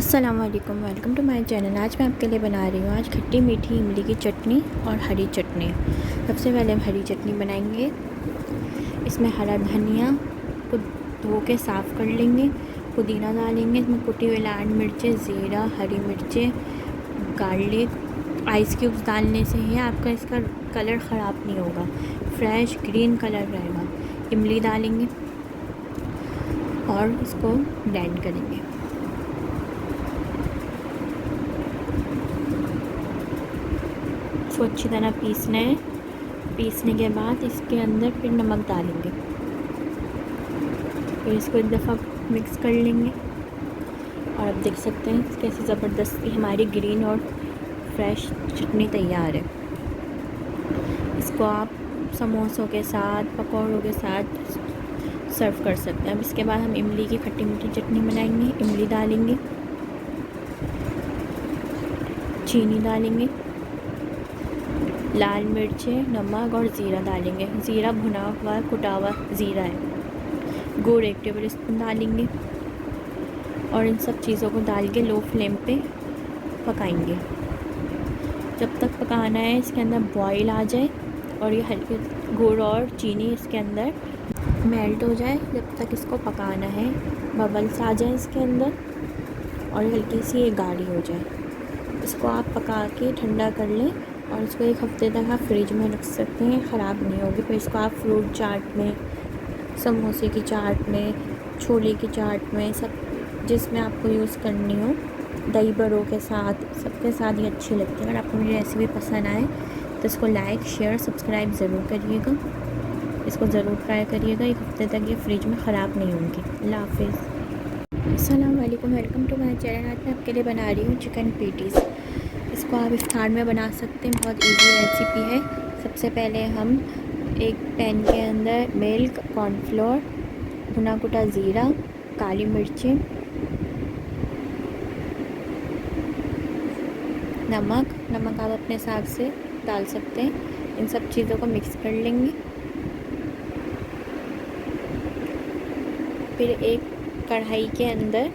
अस्सलाम वालेकुम, welcome to my channel. आज मैं आपके लिए बना रही हूँ आज खट्टी मीठी इमली की चटनी और हरी चटनी। सबसे पहले हम हरी चटनी बनाएंगे। इसमें हरा धनिया को धो के साफ़ कर लेंगे, पुदीना डालेंगे, इसमें कुटी हुई लाल मिर्चें, ज़ीरा, हरी मिर्चें, गार्लिक। आइस क्यूब्स डालने से ही आपका इसका कलर ख़राब नहीं होगा, फ्रेश ग्रीन कलर रहेगा। इमली डालेंगे और इसको ब्लेंड करेंगे। इसको अच्छी तरह पीसना है। पीसने के बाद इसके अंदर फिर नमक डालेंगे, फिर इसको एक दफ़ा मिक्स कर लेंगे। और अब देख सकते हैं कैसे ज़बरदस्ती हमारी ग्रीन और फ्रेश चटनी तैयार है। इसको आप समोसों के साथ, पकौड़ों के साथ सर्व कर सकते हैं। अब इसके बाद हम इमली की खट्टी मीठी चटनी बनाएंगे। इमली डालेंगे, चीनी डालेंगे, लाल मिर्चें, नमक और ज़ीरा डालेंगे। ज़ीरा भुना हुआ कुटा हुआ ज़ीरा है। गुड़ 1 टेबल स्पून डालेंगे और इन सब चीज़ों को डाल के लो फ्लेम पे पकाएंगे। जब तक पकाना है इसके अंदर बॉईल आ जाए और ये हल्के गुड़ और चीनी इसके अंदर मेल्ट हो जाए, जब तक इसको पकाना है। बबल्स आ जाए इसके अंदर और हल्की सी ये गाढ़ी हो जाए। इसको आप पका के ठंडा कर लें और इसको 1 हफ़्ते तक आप फ्रिज में रख सकते हैं, ख़राब नहीं होगी। फिर इसको आप फ्रूट चाट में, समोसे की चाट में, छोले की चाट में, सब जिसमें आपको यूज़ करनी हो, दही बड़ों के साथ, सबके साथ ये अच्छी लगती है। अगर आपको मेरी रेसिपी पसंद आए तो इसको लाइक, शेयर, सब्सक्राइब ज़रूर करिएगा। इसको ज़रूर ट्राई करिएगा, 1 हफ़्ते तक ये फ्रिज में ख़राब नहीं होगी। अल्लाह हाफ़िज़। अस्सलाम वालेकुम, वेलकम टू माय चैनल। आज मैं आपके लिए बना रही हूँ चिकन पेटीज़। इसको आप इफ्तार में बना सकते हैं, बहुत इजी रेसिपी है। सबसे पहले हम एक पैन के अंदर मिल्क, कॉर्नफ्लोर, भुना कुटा ज़ीरा, काली मिर्चें, नमक आप अपने हिसाब से डाल सकते हैं। इन सब चीज़ों को मिक्स कर लेंगे। फिर एक कढ़ाई के अंदर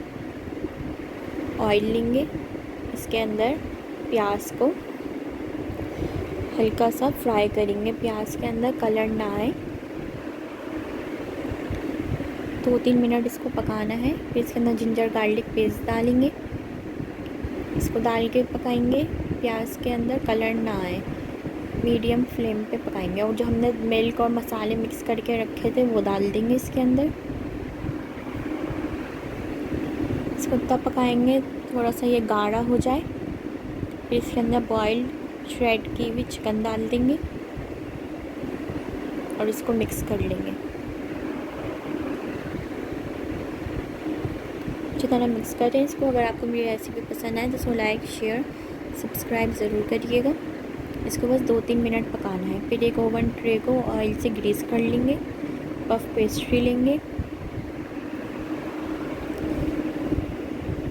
ऑयल लेंगे, इसके अंदर प्याज को हल्का सा फ्राई करेंगे। प्याज के अंदर कलर ना आए, 2-3 मिनट इसको पकाना है। फिर इसके अंदर जिंजर गार्लिक पेस्ट डालेंगे, इसको डाल के पकाएंगे। प्याज के अंदर कलर ना आए, मीडियम फ्लेम पे पकाएंगे। और जो हमने मिल्क और मसाले मिक्स करके रखे थे वो डाल देंगे इसके अंदर। इसको तब पकाएंगे थोड़ा सा ये गाढ़ा हो जाए। फिर इसके अंदर बॉइल्ड श्रेड की हुई चिकन डाल देंगे और इसको मिक्स कर लेंगे। अच्छी तरह मिक्स करें इसको। अगर आपको मेरी रेसिपी पसंद आए तो इसको लाइक, शेयर, सब्सक्राइब ज़रूर करिएगा। इसको बस 2-3 मिनट पकाना है। फिर एक ओवन ट्रे को ऑयल से ग्रीस कर लेंगे। पफ पेस्ट्री लेंगे,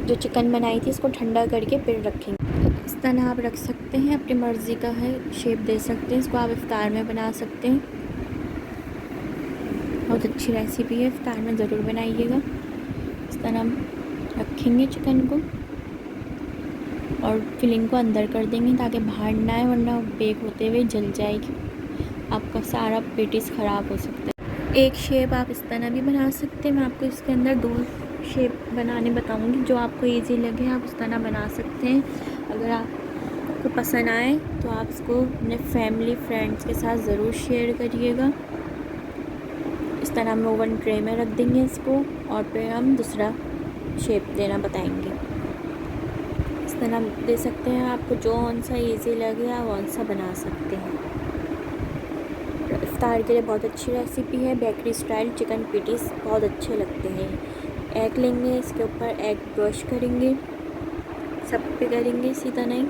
जो चिकन बनाई थी इसको ठंडा करके फिर रखेंगे। इस तरह आप रख सकते हैं, अपनी मर्ज़ी का है, शेप दे सकते हैं। इसको आप इफ्तार में बना सकते हैं, बहुत अच्छी रेसिपी है, इफ्तार में ज़रूर बनाइएगा। इस तरह हम रखेंगे चिकन को और फिलिंग को अंदर कर देंगे ताकि बाहर ना आए, वरना बेक होते हुए जल जाएगी, आपका सारा पेटीज ख़राब हो सकता है। एक शेप आप इस तरह भी बना सकते हैं। मैं आपको इसके अंदर 2 शेप बनाने बताऊंगी, जो आपको इजी लगे आप उस तरह बना सकते हैं। अगर आपको पसंद आए तो आप इसको अपने फैमिली फ्रेंड्स के साथ ज़रूर शेयर करिएगा। इस तरह हम ओवन ट्रे में रख देंगे इसको और फिर हम दूसरा शेप देना बताएंगे। इस तरह दे सकते हैं, आपको जो कौन सा ईजी लगे आप कौन सा बना सकते हैं। इफ्तार के लिए बहुत अच्छी रेसिपी है। बेकरी स्टाइल चिकन पेटीज़ बहुत अच्छे लगते हैं। एग लेंगे, इसके ऊपर एग ब्रश करेंगे, सब पे करेंगे इसी तरह ही।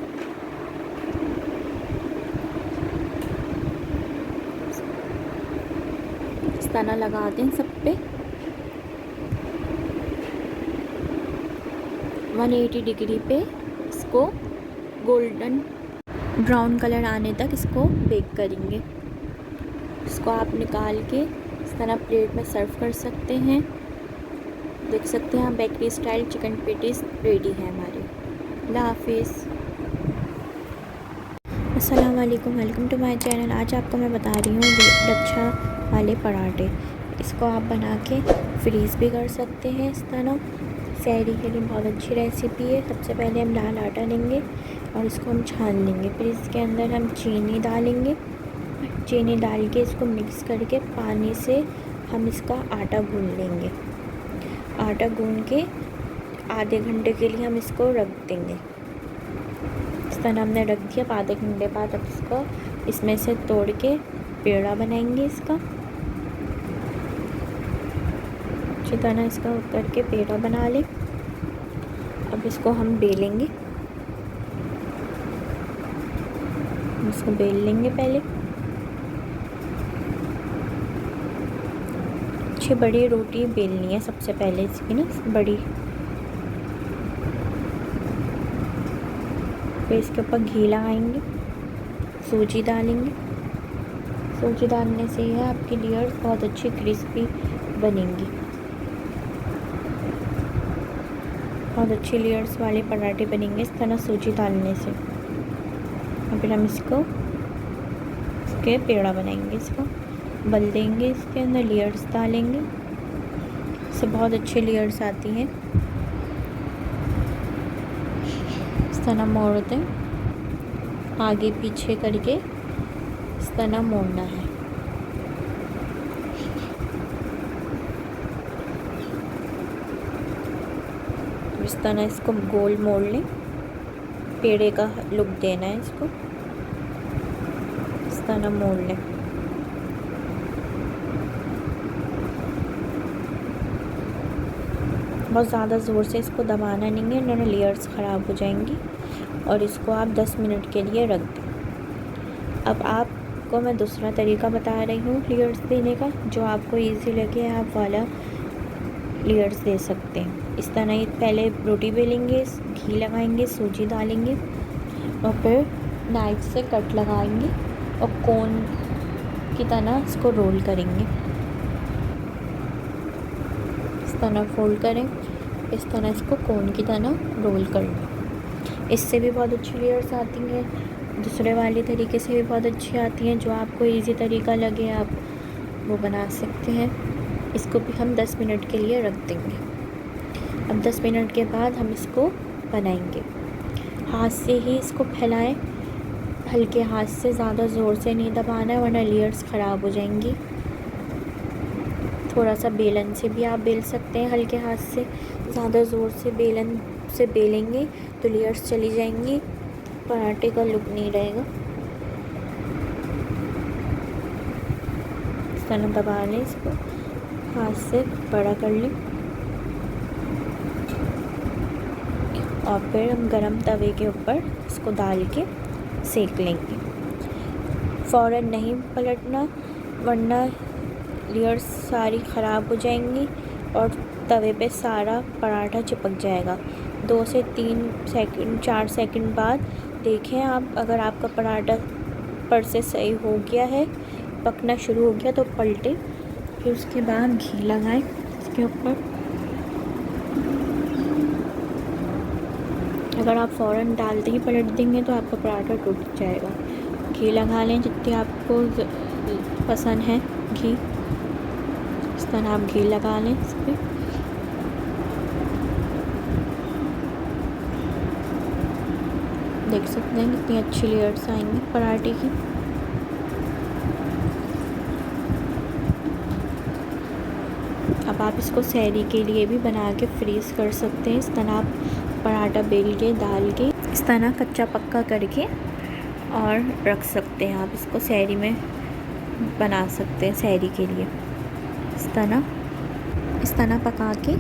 इस तरह लगा दें सब पे। 180 डिग्री पे इसको गोल्डन ब्राउन कलर आने तक इसको बेक करेंगे। इसको आप निकाल के इस तरह प्लेट में सर्व कर सकते हैं। देख सकते हैं आप, bakery style chicken patties ready है हमारे। अल्लाह हाफिज़। अस्सलाम वालेकुम, वेलकम टू माय चैनल। आज आपको मैं बता रही हूँ लच्छा वाले पराठे। इसको आप बना के फ्रीज़ भी कर सकते हैं इस तरह। सहरी के लिए बहुत अच्छी रेसिपी है। सबसे पहले हम लाल आटा लेंगे और इसको हम छान लेंगे। फिर इसके अंदर हम चीनी डालेंगे। चीनी डाल के इसको मिक्स करके पानी से हम इसका आटा गूँध लेंगे। आटा गूँध के आधे घंटे के लिए हम इसको रख देंगे। इस तरह हमने रख दिया। आधे घंटे बाद अब इसको इसमें से तोड़ के पेड़ा बनाएंगे इसका। अच्छी तरह इसका करके पेड़ा बना लें। अब इसको हम बेलेंगे। इसको बेल लेंगे पहले। अच्छी बड़ी रोटी बेलनी है सबसे पहले इसकी ना, बड़ी। फिर इसके ऊपर घी लगाएंगे, सूजी डालेंगे। सूजी डालने से यह आपकी लेयर्स बहुत अच्छी क्रिस्पी बनेंगी। बहुत अच्छी लेयर्स वाले पराठे बनेंगे इस तरह सूजी डालने से। और फिर हम इसके पेड़ा बनाएंगे। इसको बल देंगे, इसके अंदर लेयर्स डालेंगे। इससे बहुत अच्छी लेयर्स आती हैं। इस तरह मोड़ दें, आगे पीछे करके इस तरह मोड़ना है। इस तरह इसको गोल मोड़ लें। पेड़े का लुक देना है इसको। इस तरह मोड़ लें। बहुत ज़्यादा ज़ोर से इसको दबाना नहीं है, वरना लेयर्स ख़राब हो जाएंगी। और इसको आप 10 मिनट के लिए रख दें। अब आपको मैं दूसरा तरीका बता रही हूँ लेयर्स देने का, जो आपको इजी लगे आप वाला लेयर्स दे सकते हैं। इस तरह ही पहले रोटी बेलेंगे, घी लगाएंगे, सूजी डालेंगे और फिर नाइफ से कट लगाएंगे और कोन की तरह इसको रोल करेंगे। इस तरह फोल्ड करें, इस तरह इसको कोन की तरह रोल कर लें। इससे भी बहुत अच्छी लेयर्स आती हैं। दूसरे वाले तरीके से भी बहुत अच्छी आती हैं। जो आपको इजी तरीका लगे आप वो बना सकते हैं। इसको भी हम 10 मिनट के लिए रख देंगे। अब 10 मिनट के बाद हम इसको बनाएंगे। हाथ से ही इसको फैलाएं, हल्के हाथ से, ज़्यादा ज़ोर से नहीं दबाना है वरना लेयर्स ख़राब हो जाएंगी। थोड़ा सा बेलन से भी आप बेल सकते हैं, हल्के हाथ से। ज़्यादा ज़ोर से बेलन से बेलेंगे तो लेयर्स चली जाएंगी, पराठे का लुक नहीं रहेगा। इस तरह दबा लें, इसको हाथ से बड़ा कर लें और फिर हम गरम तवे के ऊपर इसको डाल के सेक लेंगे। फ़ौरन नहीं पलटना वरना लेयर्स सारी ख़राब हो जाएंगी और तवे पे सारा पराठा चिपक जाएगा। 2 से 3 सेकंड 4 सेकंड बाद देखें आप, अगर आपका पराठा पर से सही हो गया है, पकना शुरू हो गया तो पलटें। फिर उसके बाद घी लगाएं इसके ऊपर। अगर आप फ़ौरन डालते ही पलट देंगे तो आपका पराठा टूट जाएगा। घी लगा लें जितनी आपको पसंद है घी। इस तरह आप घी लगा लें इस पर। देख सकते हैं कितनी अच्छी लेयर्स आएंगी पराठे की। अब आप इसको सहरी के लिए भी बना के फ्रीज़ कर सकते हैं। इस तरह आप पराठा बेल के डाल के इस तरह कच्चा पक्का करके और रख सकते हैं। आप इसको सहरी में बना सकते हैं सहरी के लिए। इस तरह पका के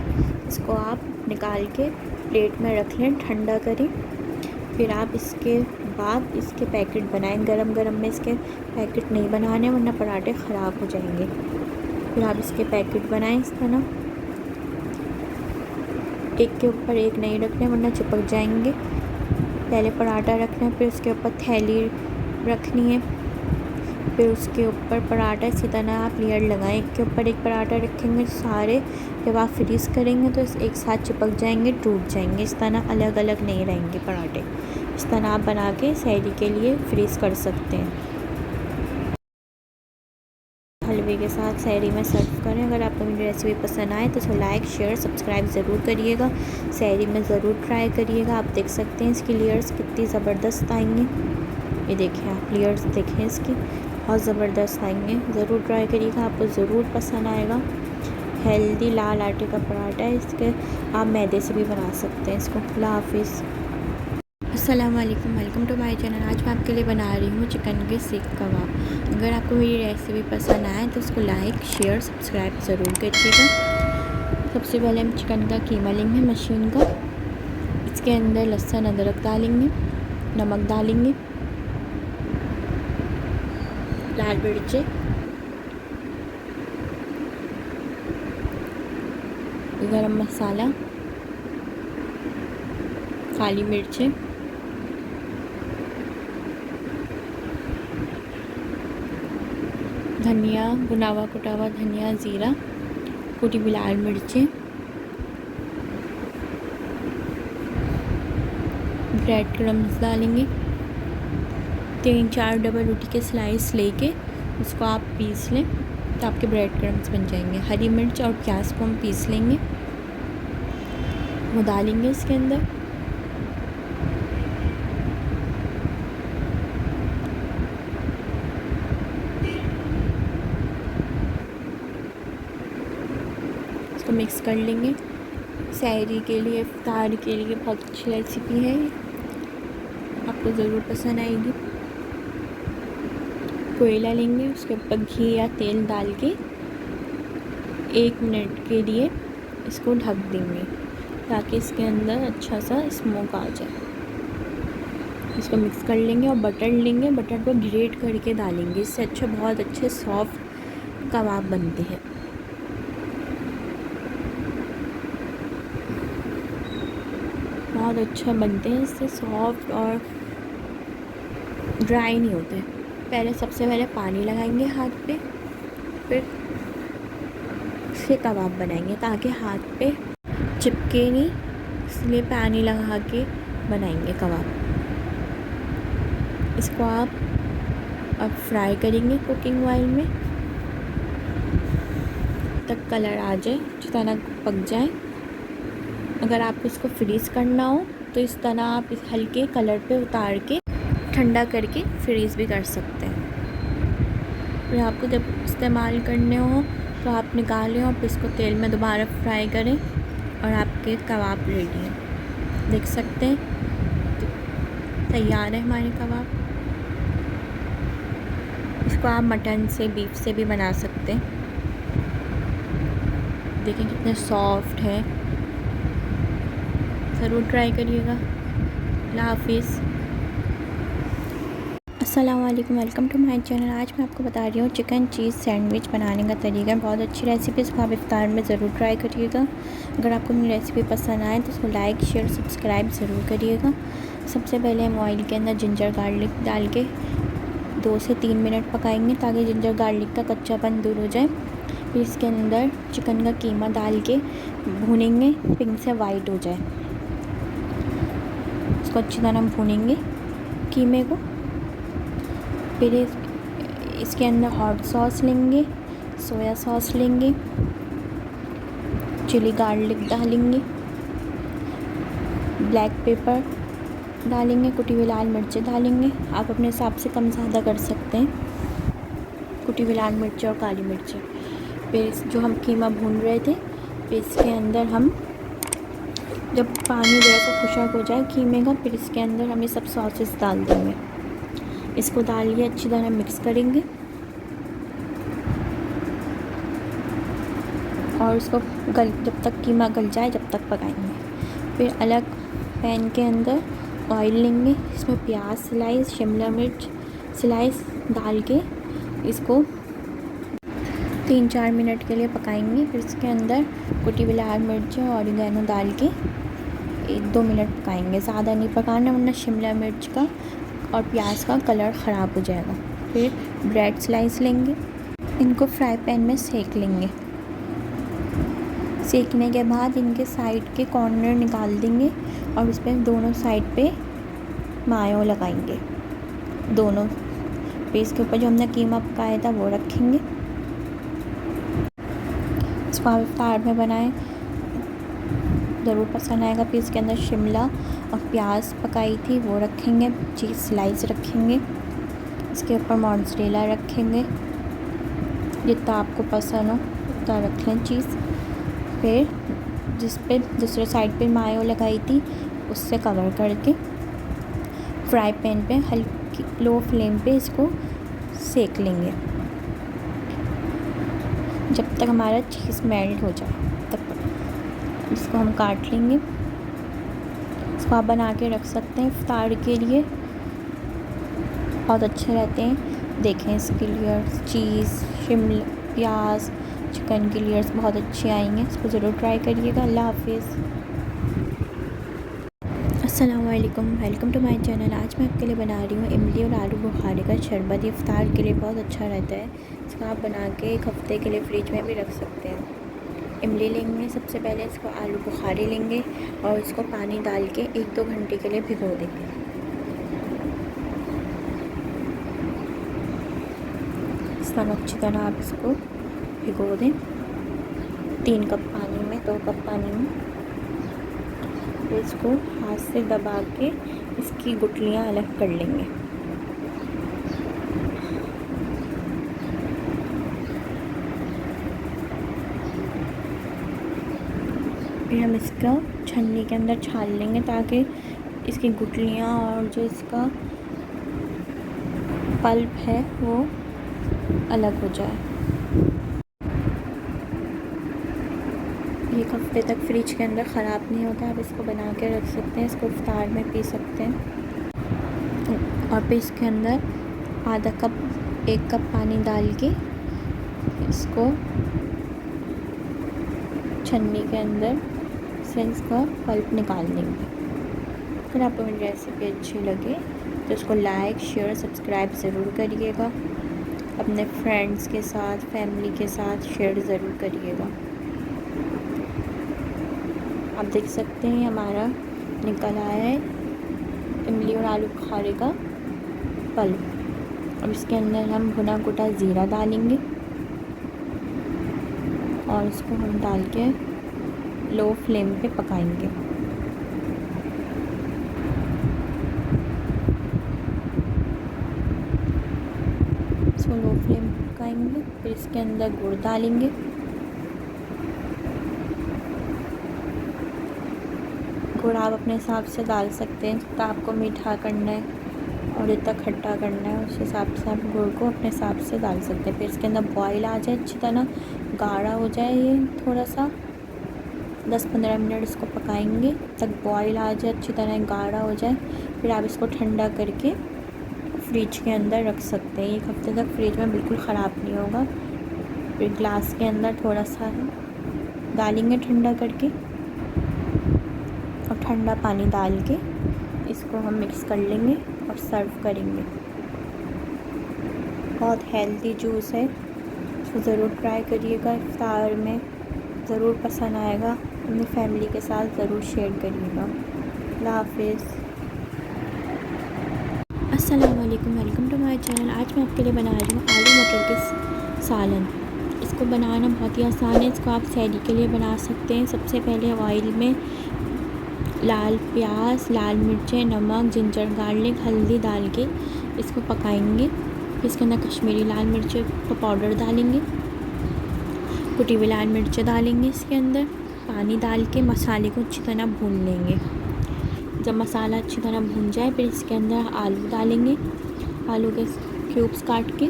इसको आप निकाल के प्लेट में रख लें, ठंडा करें। फिर आप इसके बाद इसके पैकेट बनाएं। गरम गरम में इसके पैकेट नहीं बनाने वरना पराठे ख़राब हो जाएंगे। फिर आप इसके पैकेट बनाएं इस तरह। एक के ऊपर एक नहीं रखने वरना चिपक जाएंगे। पहले पराठा रखना है, फिर उसके ऊपर थैली रखनी है, फिर उसके ऊपर पराठा इसी तरह आप लेयर लगाएं, एक के ऊपर एक पराठा रखेंगे सारे। जब आप फ्रीज़ करेंगे तो एक साथ चिपक जाएंगे, टूट जाएंगे। इस तरह अलग अलग नहीं रहेंगे पराठे। इस तरह आप बना के सहरी के लिए फ्रीज़ कर सकते हैं। हलवे के साथ सहरी में सर्व करें। अगर आपको मेरी रेसिपी पसंद आए तो इसको लाइक शेयर सब्सक्राइब ज़रूर करिएगा। सहरी में ज़रूर ट्राई करिएगा। आप देख सकते हैं इसकी लेयर्स कितनी ज़बरदस्त आएंगी। ये देखिए, आप लेयर्स देखें इसकी, बहुत ज़बरदस्त आएंगे। ज़रूर ट्राई करिएगा, आपको ज़रूर पसंद आएगा। हेल्दी लाल आटे का पराठा है। इसके आप मैदे से भी बना सकते हैं इसको। अल्लाह हाफिज़। अस्सलाम वालेकुम, वेलकम टू माय चैनल। आज मैं आपके लिए बना रही हूँ चिकन के सीख कबाब। अगर आपको मेरी रेसिपी पसंद आए तो उसको लाइक शेयर सब्सक्राइब ज़रूर करिएगा। सबसे पहले हम चिकन का कीमा लेंगे मशीन का। इसके अंदर लहसुन अदरक डालेंगे, नमक डालेंगे, लाल मिर्चें, गरम मसाला, काली मिर्चें, धनिया, भुना हुआ कुटा हुआ धनिया, ज़ीरा, कुटी हुई लाल मिर्चें, ब्रेड क्रम्स डालेंगे। 3-4 डबल रोटी के स्लाइस लेके उसको आप पीस लें तो आपके ब्रेड क्रम्स बन जाएंगे। हरी मिर्च और प्याज को हम पीस लेंगे, वो डालेंगे इसके अंदर। इसको मिक्स कर लेंगे। सहरी के लिए, इफ्तार के लिए बहुत अच्छी रेसिपी है, आपको ज़रूर पसंद आएगी। कोयला लेंगे, उसके ऊपर घी या तेल डाल के 1 मिनट के लिए इसको ढक देंगे ताकि इसके अंदर अच्छा सा स्मोक आ जाए। इसको मिक्स कर लेंगे और बटर लेंगे, बटर को ग्रेट करके डालेंगे। इससे अच्छा बहुत अच्छे सॉफ्ट कबाब बनते हैं। बहुत अच्छा बनते हैं, इससे सॉफ्ट और ड्राई नहीं होते। सबसे पहले पानी लगाएंगे हाथ पे, फिर से कबाब बनाएंगे ताकि हाथ पे चिपके नहीं, इसलिए पानी लगा के बनाएंगे कबाब। इसको आप अब फ्राई करेंगे कुकिंग ऑयल में तक कलर आ जाए, अच्छी तरह पक जाए। अगर आपको इसको फ्रीज़ करना हो तो इस तरह आप इस हल्के कलर पे उतार के ठंडा करके फ्रीज़ भी कर सकते हैं। फिर आपको जब इस्तेमाल करने हो तो आप निकालें और फिर इसको तेल में दोबारा फ्राई करें और आपके कबाब रेडी हैं। देख सकते हैं तैयार है हमारे कबाब। इसको आप मटन से, बीफ से भी बना सकते हैं। देखें कितने सॉफ्ट है, ज़रूर ट्राई करिएगा। अल्लाह हाफिज़। अस्सलाम वालेकुम, वेलकम टू माय चैनल। आज मैं आपको बता रही हूँ चिकन चीज़ सैंडविच बनाने का तरीका। बहुत अच्छी रेसिपी, इसको आप इफ्तार में ज़रूर ट्राई करिएगा। अगर आपको मेरी रेसिपी पसंद आए तो उसको लाइक शेयर सब्सक्राइब ज़रूर करिएगा। सबसे पहले हम ऑयल के अंदर जिंजर गार्लिक डाल के 2 से 3 मिनट पकाएंगे ताकि जिंजर गार्लिक का कच्चापन दूर हो जाए। फिर इसके अंदर चिकन का कीमा डाल के भूनेंगे, पिंक से वाइट हो जाए। इसको अच्छी तरह भूनेंगे कीमे को। फिर इसके अंदर हॉट सॉस लेंगे, सोया सॉस लेंगे, चिली गार्लिक डालेंगे, ब्लैक पेपर डालेंगे, कुटी हुई लाल मिर्चें डालेंगे। आप अपने हिसाब से कम ज़्यादा कर सकते हैं, कुटी हुई लाल मिर्चें और काली मिर्चें। फिर जो हम कीमा भून रहे थे, फिर इसके अंदर हम जब पानी जैसा खुशक हो जाए कीमे का, फिर इसके अंदर हम ये सब सॉसेस डाल देंगे। इसको डालिए, अच्छी तरह मिक्स करेंगे और उसको जब तक कीमा गल जाए जब तक पकाएंगे। फिर अलग पैन के अंदर ऑयल लेंगे, इसमें प्याज स्लाइस, शिमला मिर्च स्लाइस डाल के इसको 3-4 मिनट के लिए पकाएंगे। फिर इसके अंदर कुटी हुई लाल मिर्च और ऑरिगेनो डाल के 1-2 मिनट पकाएंगे। ज़्यादा नहीं पकाना वरना शिमला मिर्च का और प्याज का कलर ख़राब हो जाएगा। फिर ब्रेड स्लाइस लेंगे, इनको फ्राई पैन में सेक लेंगे। सेकने के बाद इनके साइड के कॉर्नर निकाल देंगे और इस पर दोनों साइड पे मायो लगाएंगे। दोनों पीस के ऊपर जो हमने कीमा पकाया था वो रखेंगे। इसको आप इफ्तार में बनाएं, ज़रूर पसंद आएगा। फिर इसके अंदर शिमला और प्याज पकाई थी वो रखेंगे, चीज़ स्लाइस रखेंगे, इसके ऊपर मोज़रेला रखेंगे, जितना आपको पसंद हो उतना रख लें चीज़। फिर जिस पे दूसरे साइड पे मायो लगाई थी उससे कवर करके फ्राई पैन पे हल्की लो फ्लेम पे इसको सेक लेंगे जब तक हमारा चीज़ मेल्ट हो जाए तब तक। इसको हम काट लेंगे। इसको आप बना के रख सकते हैं इफ्तार के लिए, बहुत अच्छे रहते हैं। देखें इसकी लेयर्स, चीज़, शिमला, प्याज, चिकन की लेयर्स बहुत अच्छी आई हैं। इसको ज़रूर ट्राई करिएगा। अल्लाह हाफिज़। अस्सलाम वालेकुम, वेलकम टू माय चैनल। आज मैं आपके लिए बना रही हूँ इमली और आलू बुखारे का शरबत। ये इफ्तार के लिए बहुत अच्छा रहता है। इसको आप बना के एक हफ़्ते के लिए फ्रिज में भी रख सकते हैं। इमली लेंगे, सबसे पहले इसको आलू बुखारे लेंगे और इसको पानी डाल के 1-2 घंटे के लिए भिगो देंगे। इस तरह अच्छी तरह आप इसको भिगो दें 3 कप पानी में, 2 कप पानी में। फिर इसको हाथ से दबा के इसकी गुठलियाँ अलग कर लेंगे। फिर हम इसका छन्नी के अंदर छान लेंगे ताकि इसकी गुठलियाँ और जो इसका पल्प है वो अलग हो जाए। 1 हफ़्ते तक फ्रिज के अंदर ख़राब नहीं होता। आप इसको बना के रख सकते हैं, इसको इफ्तार में पी सकते हैं। और फिर इसके अंदर आधा कप 1 कप पानी डाल के इसको छन्नी के अंदर से इसका पल्प निकाल देंगे। अगर आपको मेरी रेसिपी अच्छी लगे तो इसको लाइक, शेयर, सब्सक्राइब ज़रूर करिएगा। अपने फ्रेंड्स के साथ, फैमिली के साथ शेयर ज़रूर करिएगा। आप देख सकते हैं हमारा निकल आया है इमली और आलू बुखारे का पल्प। अब इसके अंदर हम भुना कुटा ज़ीरा डालेंगे और इसको हम डाल के लो फ्लेम पे पकाएंगे। इसको लो फ्लेम पे पकाएंगे। फिर इसके अंदर गुड़ डालेंगे। गुड़ आप अपने हिसाब से डाल सकते हैं, जितना आपको मीठा करना है और जितना खट्टा करना है उस हिसाब से आप गुड़ को अपने हिसाब से डाल सकते हैं। फिर इसके अंदर बॉयल आ जाए, अच्छी तरह गाढ़ा हो जाए, ये थोड़ा सा 10-15 मिनट इसको पकाएंगे तक बॉयल आ जाए, अच्छी तरह गाढ़ा हो जाए। फिर आप इसको ठंडा करके फ्रिज के अंदर रख सकते हैं। 1 हफ़्ते तक फ्रिज में बिल्कुल ख़राब नहीं होगा। फिर ग्लास के अंदर थोड़ा सा डालेंगे ठंडा करके और ठंडा पानी डाल के इसको हम मिक्स कर लेंगे और सर्व करेंगे। बहुत हेल्दी जूस है, इसको ज़रूर ट्राई करिएगा। इफ्तार में ज़रूर पसंद आएगा। अपनी फैमिली के साथ ज़रूर शेयर करिएगा। अल्लाह हाफिज़। अस्सलाम वालेकुम, वेलकम टू माय चैनल। आज मैं आपके लिए बना रही हूँ आलू मटर के सालन। इसको बनाना बहुत ही आसान है। इसको आप सैरी के लिए बना सकते हैं। सबसे पहले ऑयल में लाल प्याज, लाल मिर्चें, नमक, जिंजर गार्लिक, हल्दी डाल के इसको पकाएंगे। फिर इसके अंदर कश्मीरी लाल मिर्च का पाउडर डालेंगे, कुटी हुई लाल मिर्चें डालेंगे। इसके अंदर पानी डाल के मसाले को अच्छी तरह भून लेंगे। जब मसाला अच्छी तरह भून जाए फिर इसके अंदर आलू डालेंगे, आलू के क्यूब्स काट के,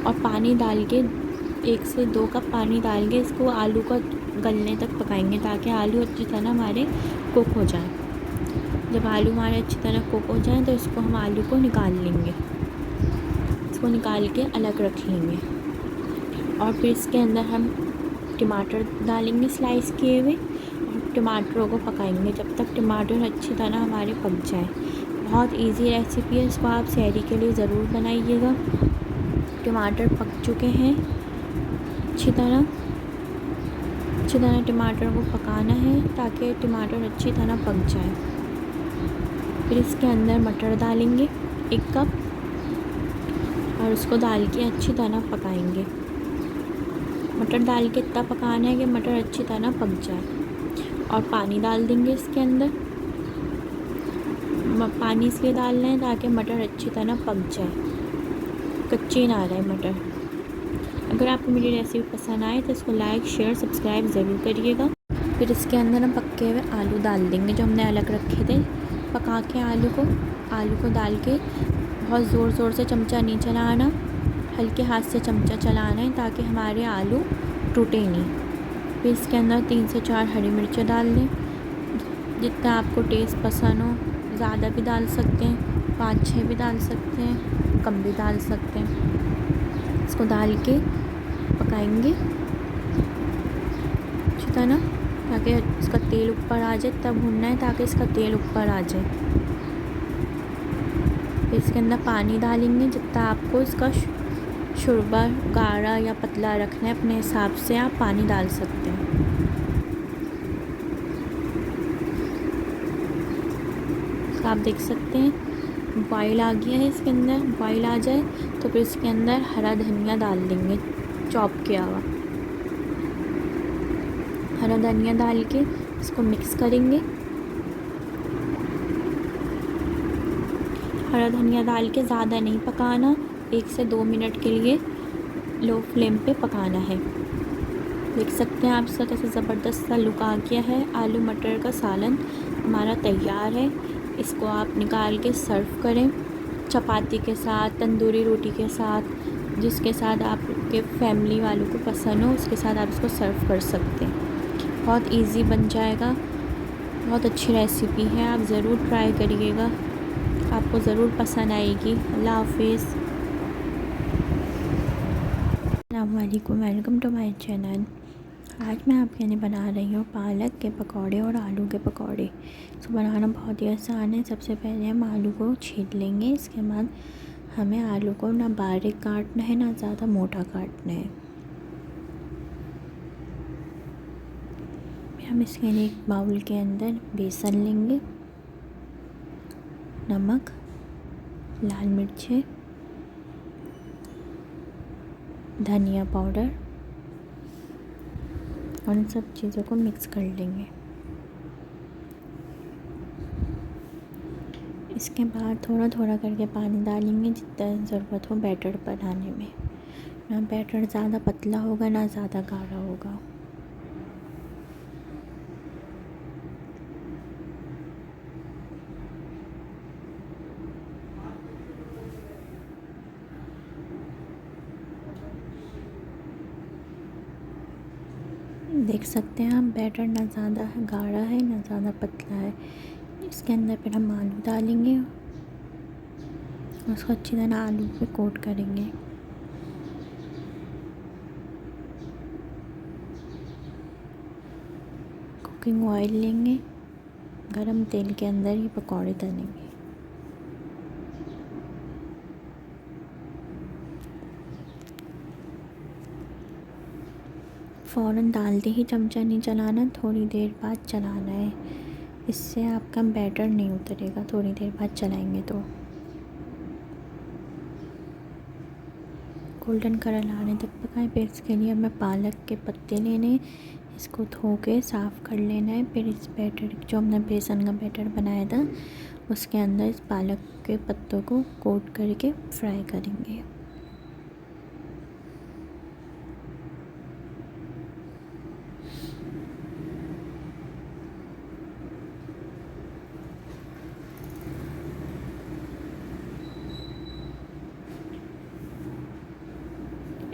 और पानी डाल के 1 से 2 कप पानी डाल के इसको आलू को गलने तक पकाएंगे ताकि आलू अच्छी तरह हमारे कुक हो जाए। जब आलू हमारे अच्छी तरह कुक हो जाए तो इसको हम आलू को निकाल लेंगे। इसको निकाल के अलग रख लेंगे और फिर इसके अंदर हम टमाटर डालेंगे स्लाइस किए हुए और टमाटरों को पकाएंगे जब तक टमाटर अच्छी तरह हमारे पक जाए। बहुत इजी रेसिपी है, इसको आप सहरी के लिए ज़रूर बनाइएगा। टमाटर पक चुके हैं अच्छी तरह टमाटर को पकाना है ताकि टमाटर अच्छी तरह पक जाए। फिर इसके अंदर मटर डालेंगे 1 कप और उसको डाल के अच्छी तरह पकाएंगे। मटर डाल के इतना पकाना है कि मटर अच्छी तरह पक जाए। और पानी डाल देंगे इसके अंदर। पानी इसलिए डालना है ताकि मटर अच्छी तरह पक जाए, कच्ची ना रहे मटर। अगर आपको मेरी रेसिपी पसंद आए तो इसको लाइक शेयर सब्सक्राइब ज़रूर करिएगा। फिर इसके अंदर हम पके हुए आलू डाल देंगे जो हमने अलग रखे थे। पका के आलू को डाल के बहुत ज़ोर से चमचा नहीं चलाना, हल्के हाथ से चमचा चलाना है ताकि हमारे आलू टूटे नहीं। फिर इसके अंदर 3 से 4 हरी मिर्चें डाल दें, जितना आपको टेस्ट पसंद हो। ज़्यादा भी डाल सकते हैं, 5-6 भी डाल सकते हैं, कम भी डाल सकते हैं। इसको डाल के पकाएंगे अच्छी तरह ताकि इसका तेल ऊपर आ जाए। तब भूनना है ताकि इसका तेल ऊपर आ जाए। फिर इसके अंदर पानी डालेंगे जितना आपको इसका शोरबा गाढ़ा या पतला रखना है, अपने हिसाब से आप पानी डाल सकते हैं। तो आप देख सकते हैं बॉयल आ गया है। इसके अंदर बॉयल आ जाए तो फिर इसके अंदर हरा धनिया डाल देंगे, चॉप किया हुआ हरा धनिया डाल के इसको मिक्स करेंगे। हरा धनिया डाल के ज़्यादा नहीं पकाना, 1 से 2 मिनट के लिए लो फ्लेम पे पकाना है। देख सकते हैं आप इसका कैसे ज़बरदस्त सा लुक आ गया है। आलू मटर का सालन हमारा तैयार है। इसको आप निकाल के सर्व करें चपाती के साथ, तंदूरी रोटी के साथ, जिसके साथ आपके फैमिली वालों को पसंद हो उसके साथ आप इसको सर्व कर सकते हैं। बहुत इजी बन जाएगा, बहुत अच्छी रेसिपी है, आप ज़रूर ट्राई करिएगा, आपको ज़रूर पसंद आएगी। अल्लाह हाफिज़। अस्सलाम वालेकुम, वेलकम टू माय चैनल। आज मैं आपके लिए बना रही हूँ पालक के पकौड़े और आलू के पकौड़े। इसको बनाना बहुत ही आसान है। सबसे पहले हम आलू को छील लेंगे। इसके बाद हमें आलू को ना बारीक काटना है ना ज़्यादा मोटा काटना है। हम इसके लिए एक बाउल के अंदर बेसन लेंगे, नमक, लाल मिर्चें, धनिया पाउडर और इन सब चीज़ों को मिक्स कर लेंगे। इसके बाद थोड़ा थोड़ा करके पानी डालेंगे जितना ज़रूरत हो बैटर बनाने में। ना बैटर ज़्यादा पतला होगा ना ज़्यादा गाढ़ा होगा। देख सकते हैं आप बैटर ना ज़्यादा गाढ़ा है ना ज़्यादा पतला है। इसके अंदर फिर हम आलू डालेंगे, उसको अच्छी तरह आलू पे कोट करेंगे। कुकिंग ऑयल लेंगे, गरम तेल के अंदर ही पकौड़े तलेंगे। फ़ौरन डालते ही चमचा नहीं चलाना, थोड़ी देर बाद चलाना है, इससे आपका बैटर नहीं उतरेगा। थोड़ी देर बाद चलाएंगे तो गोल्डन कलर आने तक पकाएं। फिर इसके लिए हमें पालक के पत्ते लेने, इसको धो के साफ़ कर लेना है। फिर इस बैटर जो हमने बेसन का बैटर बनाया था उसके अंदर इस पालक के पत्तों को कोट करके फ्राई करेंगे।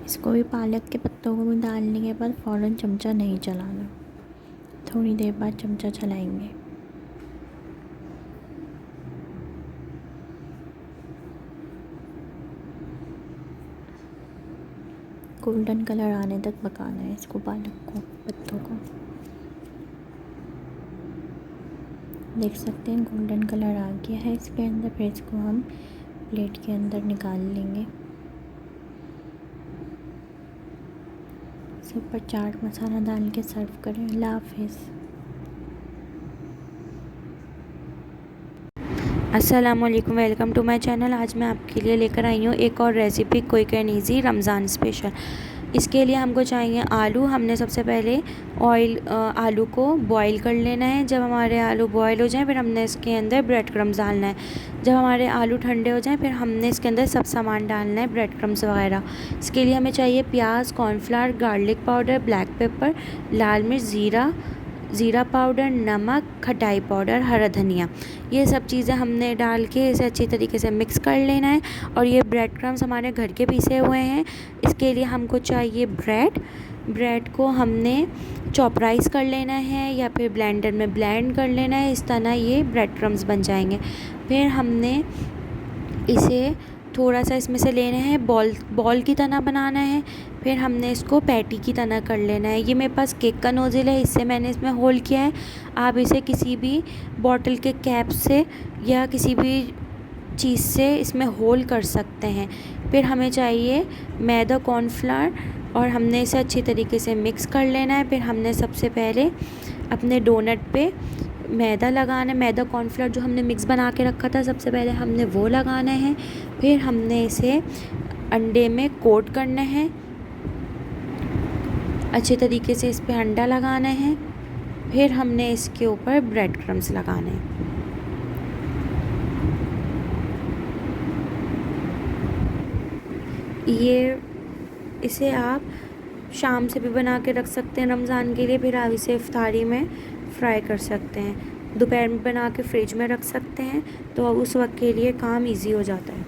इसको भी पालक के पत्तों को भी डालने के बाद फ़ौरन चमचा नहीं चलाना, थोड़ी देर बाद चमचा चलाएंगे। गोल्डन कलर आने तक पकाना है इसको, पालक को, पत्तों को। देख सकते हैं गोल्डन कलर आ गया है इसके अंदर। फिर इसको हम प्लेट के अंदर निकाल लेंगे। इसके ऊपर चाट मसाला डाल के सर्व करें। अल्लाह हाफिज़। अस्सलामुअलैकुम, वेलकम टू माय चैनल। आज मैं आपके लिए लेकर आई हूँ एक और recipe, quick and easy Ramzan special. इसके लिए हमको चाहिए आलू। हमने सबसे पहले आलू को बॉईल कर लेना है। जब हमारे आलू बॉईल हो जाएं फिर हमने इसके अंदर ब्रेड क्रम्स डालना है। जब हमारे आलू ठंडे हो जाएं फिर हमने इसके अंदर सब सामान डालना है, ब्रेड क्रम्स वगैरह। इसके लिए हमें चाहिए प्याज, cornflour, garlic powder, black pepper, लाल मिर्च, ज़ीरा पाउडर, नमक, खटाई पाउडर, हरा धनिया। ये सब चीज़ें हमने डाल के इसे अच्छी तरीके से मिक्स कर लेना है। और ये ब्रेड क्रम्स हमारे घर के पीसे हुए हैं। इसके लिए हमको चाहिए ब्रेड को हमने चॉपराइज़ कर लेना है या फिर ब्लेंडर में ब्लेंड कर लेना है। इस तरह ये ब्रेड क्रम्स बन जाएंगे। फिर हमने इसे थोड़ा सा इसमें से लेना है, बॉल की तरह बनाना है। फिर हमने इसको पैटी की तरह कर लेना है। ये मेरे पास केक का नोज़ल है, इससे मैंने इसमें होल किया है। आप इसे किसी भी बॉटल के कैप से या किसी भी चीज़ से इसमें होल कर सकते हैं। फिर हमें चाहिए मैदा, कॉर्नफ्लावर, और हमने इसे अच्छी तरीके से मिक्स कर लेना है। फिर हमने सबसे पहले अपने डोनट पे मैदा लगाना है। मैदा कॉर्नफ्लावर जो हमने मिक्स बना के रखा था, सबसे पहले हमने वो लगाना है। फिर हमने इसे अंडे में कोट करना है। अच्छे तरीके से इस पे अंडा लगाना है। फिर हमने इसके ऊपर ब्रेड क्रम्स लगाने हैं। इसे आप शाम से भी बना के रख सकते हैं रमज़ान के लिए। फिर आप इसे इफ्तारी में फ्राई कर सकते हैं। दोपहर में बना के फ्रिज में रख सकते हैं, तो उस वक्त के लिए काम इजी हो जाता है।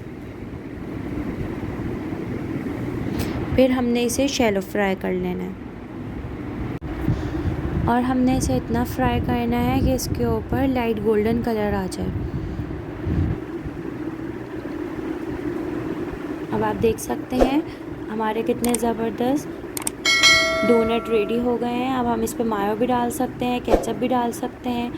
फिर हमने इसे शैलो फ्राई कर लेना है। और हमने इसे इतना फ्राई करना है कि इसके ऊपर लाइट गोल्डन कलर आ जाए। अब आप देख सकते हैं हमारे कितने ज़बरदस्त डोनट रेडी हो गए हैं। अब हम इस पे मायो भी डाल सकते हैं, केचप भी डाल सकते हैं।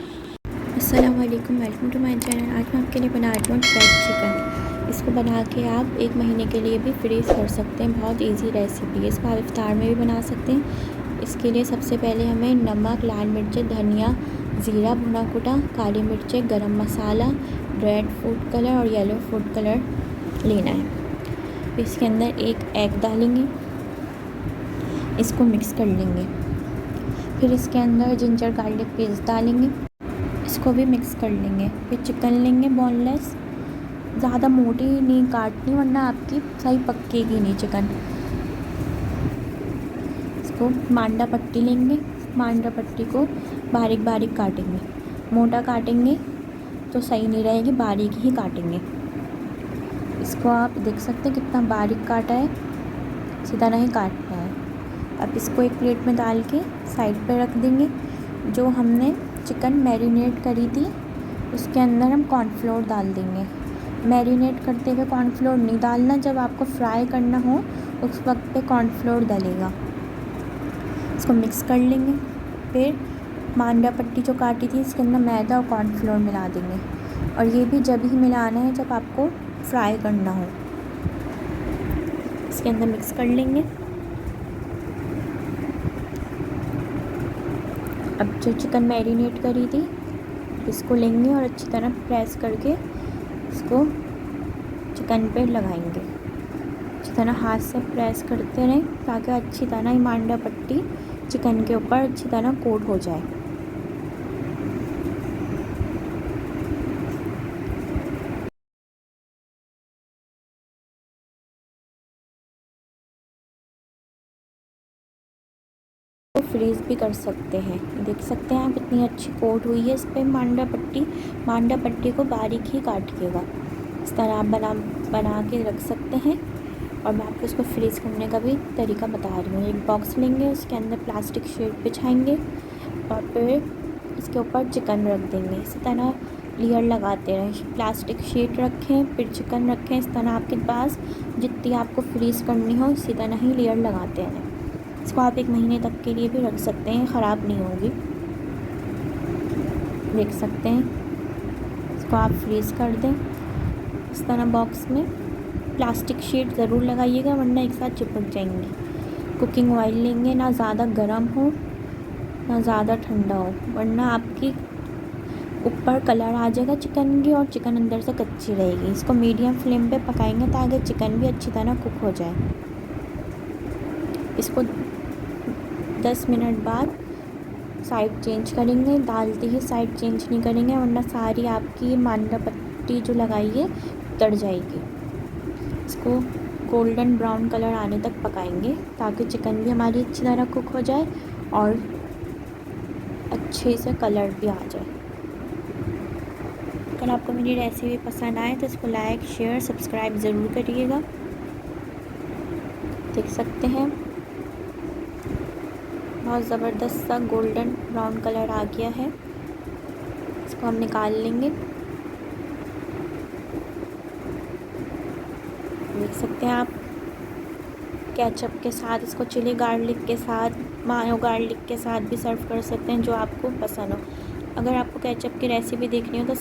अस्सलाम वालेकुम, वेलकम टू माय चैनल। आज मैं आपके लिए बना रही हूँ फ्राइड चिकन। इसको बना के आप 1 महीने के लिए भी फ्रीज़ कर सकते हैं। बहुत इजी रेसिपी है। इसको आप इफ्तार में भी बना सकते हैं। इसके लिए सबसे पहले हमें नमक, लाल मिर्चें, धनिया, ज़ीरा भुना कुटा, काली मिर्चें, गरम मसाला, रेड फूड कलर और येलो फूड कलर लेना है। फिर इसके अंदर 1 एग डालेंगे, इसको मिक्स कर लेंगे। फिर इसके अंदर जिंजर गार्लिक पेस्ट डालेंगे, इसको भी मिक्स कर लेंगे। फिर चिकन लेंगे बोनलेस, ज़्यादा मोटी नहीं काटनी वरना आपकी सही पकेगी नहीं चिकन। इसको मांडा पट्टी लेंगे, मांडा पट्टी को बारीक बारीक काटेंगे। मोटा काटेंगे तो सही नहीं रहेगी, बारीक ही काटेंगे। इसको आप देख सकते हैं कितना बारीक काटा है, सीधा नहीं काटना है। अब इसको एक प्लेट में डाल के साइड पे रख देंगे। जो हमने चिकन मैरिनेट करी थी उसके अंदर हम कॉर्नफ्लोर डाल देंगे। मैरिनेट करते हुए कॉर्नफ्लोर नहीं डालना, जब आपको फ्राई करना हो उस वक्त पे कॉर्नफ्लोर डालेगा। इसको मिक्स कर लेंगे। फिर मांडा पट्टी जो काटी थी इसके अंदर मैदा और कॉर्नफ्लोर मिला देंगे। और ये भी जब ही मिलाना है जब आपको फ्राई करना हो। इसके अंदर मिक्स कर लेंगे। अब जो चिकन मैरिनेट करी थी इसको लेंगे और अच्छी तरह प्रेस करके इसको चिकन पे लगाएंगे। अच्छी तरह हाथ से प्रेस करते रहें ताकि अच्छी तरह ये मांडा पट्टी चिकन के ऊपर अच्छी तरह कोट हो जाए। तो फ्रीज़ भी कर सकते हैं। देख सकते हैं आप इतनी अच्छी कोट हुई है इस पर मांडा पट्टी को बारीक ही काटिएगा। इस तरह आप बना के रख सकते हैं। और मैं आपको इसको फ्रीज़ करने का भी तरीका बता रही हूँ। एक बॉक्स लेंगे, उसके अंदर प्लास्टिक शीट बिछाएंगे और फिर इसके ऊपर चिकन रख देंगे। इसी तरह लेयर लगाते रहें। प्लास्टिक शीट रखें, फिर चिकन रखें। इस तरह आपके पास जितनी आपको फ्रीज़ करनी हो इसी तरह ही लेयर लगाते रहें। इसको आप 1 महीने तक के लिए भी रख सकते हैं, ख़राब नहीं होगी। देख सकते हैं। इसको आप फ्रीज़ कर दें इस तरह बॉक्स में। प्लास्टिक शीट ज़रूर लगाइएगा वरना एक साथ चिपक जाएंगी। कुकिंग ऑयल लेंगे, ना ज़्यादा गर्म हो ना ज़्यादा ठंडा हो, वरना आपकी ऊपर कलर आ जाएगा चिकन की और चिकन अंदर से कच्ची रहेगी। इसको मीडियम फ्लेम पे पकाएंगे ताकि चिकन भी अच्छी तरह कुक हो जाए। इसको 10 मिनट बाद साइड चेंज करेंगे। डालते ही साइड चेंज नहीं करेंगे वरना सारी आपकी मांडा पट्टी जो लगाई है उतर जाएगी। इसको गोल्डन ब्राउन कलर आने तक पकाएंगे ताकि चिकन भी हमारी अच्छी तरह कुक हो जाए और अच्छे से कलर भी आ जाए। अगर आपको मेरी रेसिपी पसंद आए तो इसको लाइक शेयर सब्सक्राइब ज़रूर करिएगा। देख सकते हैं बहुत ज़बरदस्त सा गोल्डन ब्राउन कलर आ गया है। इसको हम निकाल लेंगे। देख सकते हैं आप केचप के साथ, इसको चिली गार्लिक के साथ, मायो गार्लिक के साथ भी सर्व कर सकते हैं जो आपको पसंद हो। अगर आपको केचप की रेसिपी देखनी हो तो